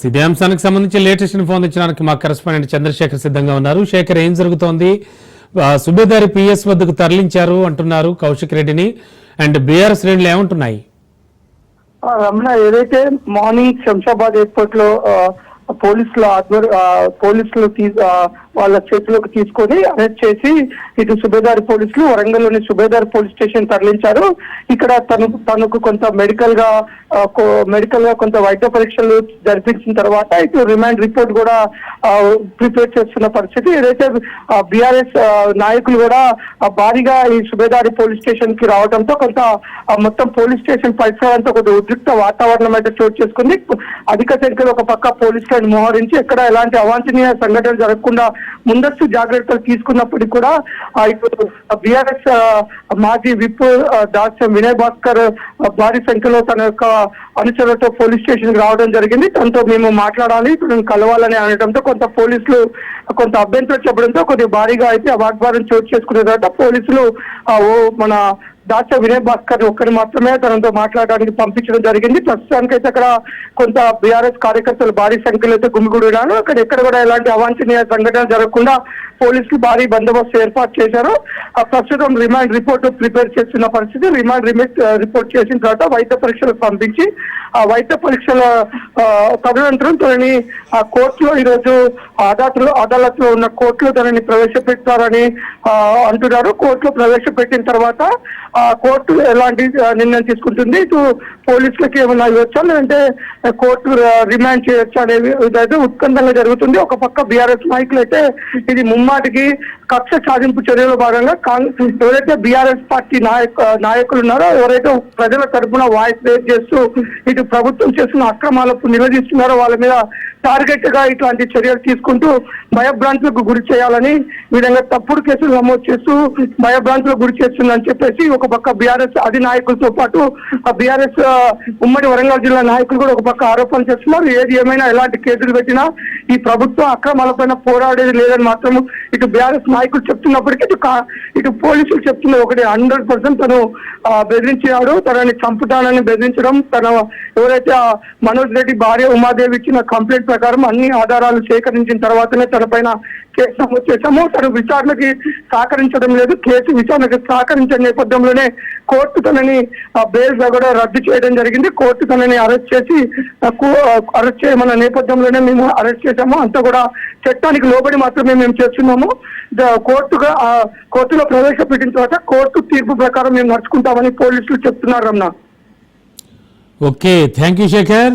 ఇదే అంశానికి సంబంధించి లేటెస్ట్ ఇన్ఫార్మేషన్ ఇచ్చడానికి మా కరెస్పాండెంట్ చంద్రశేఖర్ సిద్ధంగా ఉన్నారు. శేఖర్, ఏం జరుగుతోంది? సుబేదారి పిఎస్ వద్దకు తరలించారు అంటున్నారు కౌశిక్ రెడ్డిని. అండ్ బీఆర్ఎస్ శ్రేణులు ఏమంటున్నాయి? రమణ, ఏదైతే మార్నింగ్ శంషాబాద్ ఎయిర్పోర్ట్ లో పోలీసులు వాళ్ళ చేతిలోకి తీసుకొని అరెస్ట్ చేసి ఇటు సుబేదారి పోలీసులు వరంగల్లోని సుబేదారి పోలీస్ స్టేషన్ తరలించారు. ఇక్కడ తనకు కొంత మెడికల్ గా కొంత వైద్య పరీక్షలు జరిపించిన తర్వాత ఇటు రిమాండ్ రిపోర్ట్ కూడా ప్రిపేర్ చేస్తున్న పరిస్థితి. ఏదైతే బీఆర్ఎస్ నాయకులు కూడా భారీగా ఈ సుబేదారి పోలీస్ స్టేషన్ కి రావడంతో కొంత మొత్తం పోలీస్ స్టేషన్ పరిసర అంతా కొంత ఉద్రిక్త వాతావరణం అయితే చోటు చేసుకుంది. అధిక సంఖ్యలో ఒక పక్క పోలీసులను మోహరించి ఎక్కడ ఎలాంటి అవాంఛనీయ సంఘటనలు జరగకుండా ముందస్తు జాగ్రత్తలు తీసుకున్నప్పటికీ కూడా ఇప్పుడు బీఆర్ఎస్ మాజీ విప్ దాస్యం వినయ్ భాస్కర్ భారీ సంఖ్యలో తన యొక్క అనుచరులతో పోలీస్ స్టేషన్ కి రావడం జరిగింది. తనతో మేము మాట్లాడాలి, ఇప్పుడు కలవాలని అనడంతో కొంత పోలీసులు కొంత అభ్యంతరం చెప్పడంతో కొద్దిగా భారీగా అయితే వాగ్వాదం చోటు చేసుకున్న తర్వాత పోలీసులు మన దాచ వినయ్ భాస్కర్ ఒక్కరు మాత్రమే తనతో మాట్లాడడానికి పంపించడం జరిగింది. ప్రస్తుతానికి అయితే అక్కడ కొంత బీఆర్ఎస్ కార్యకర్తలు భారీ సంఖ్యలో అయితే గుమిగూడినారు. అక్కడ ఎక్కడ కూడా ఎలాంటి అవాంఛనీయ సంఘటనలు జరగకుండా పోలీసులు భారీ బందోబస్తు ఏర్పాటు చేశారు. ప్రస్తుతం రిమాండ్ రిపోర్ట్ ప్రిపేర్ చేస్తున్న పరిస్థితి. రిమాండ్ రిపోర్ట్ చేసిన తర్వాత వైద్య పరీక్షలకు పంపించి ఆ వైద్య పరీక్షల తదనంతరం తనని కోర్టులో ఈరోజు అదాలత్ లో ఉన్న కోర్టులో తనని ప్రవేశపెడతారని అంటున్నారు. కోర్టులో ప్రవేశపెట్టిన తర్వాత కోర్టు ఎలాంటి నిర్ణయం తీసుకుంటుంది, ఇటు పోలీసులకి ఏమన్నా ఇవ్వచ్చా లేదంటే కోర్టు రిమాండ్ చేయొచ్చా అనేది ఇదైతే ఉత్కంఠంగా జరుగుతుంది. ఒక పక్క బీఆర్ఎస్ నాయకులు అయితే ఇది ముమ్మాటికి కక్ష సాధింపు చర్యలో భాగంగా ఎవరైతే బీఆర్ఎస్ పార్టీ నాయకులు ఉన్నారో, ఎవరైతే ప్రజల తరఫున వాయిస్ రేజ్ చేస్తూ ఇటు ప్రభుత్వం చేస్తున్న అక్రమాలకు నిలదీస్తున్నారో వాళ్ళ మీద టార్గెట్ గా ఇట్లాంటి చర్యలు తీసుకుంటూ భయభ్రాంతులకు గురి చేయాలని, ఈ విధంగా తప్పుడు కేసులు నమోదు చేస్తూ భయభ్రాంతులకు గురి చేస్తుందని చెప్పేసి ఒక పక్క బీఆర్ఎస్ అధినాయకులతో పాటు ఆ బీఆర్ఎస్ ఉమ్మడి వరంగల్ జిల్లా నాయకులు కూడా ఒక పక్క ఆరోపణలు చేస్తున్నారు. ఏది ఏమైనా ఎలాంటి కేసులు పెట్టినా ఈ ప్రభుత్వం అక్రమాలపైన పోరాడేది లేదని మాత్రం ఇటు బీఆర్ఎస్ నాయకులు చెప్తున్నప్పటికీ ఇటు పోలీసులు చెప్తున్న ఒకటి 100% తను బెదిరించాడు, తనని చంపుతానని బెదిరించడం, తన ఎవరైతే మనోజ్ రెడ్డి భార్య ఉమాదేవి ఇచ్చిన కంప్లైంట్ ప్రకారం అన్ని ఆధారాలు సేకరించిన తర్వాతనే తన పైన కేసు నమోదు చేశాము. తను విచారణకి సహకరించడం లేదు. కేసు విచారణకు సహకరించిన నేపథ్యంలోనే కోర్టు తనని బెయిల్ కూడా రద్దు చేయడం జరిగింది. కోర్టు తనని అరెస్ట్ చేయమన్న నేపథ్యంలోనే మేము అరెస్ట్ చేశాము. అంతా కూడా చట్టానికి లోబడి మాత్రమే మేము చేస్తున్నాము. కోర్టులో ప్రవేశపెట్టిన తర్వాత కోర్టు తీర్పు ప్రకారం మేము నడుచుకుంటామని పోలీసులు చెప్తున్నారు. Ramana, okay, thank you Shekhar.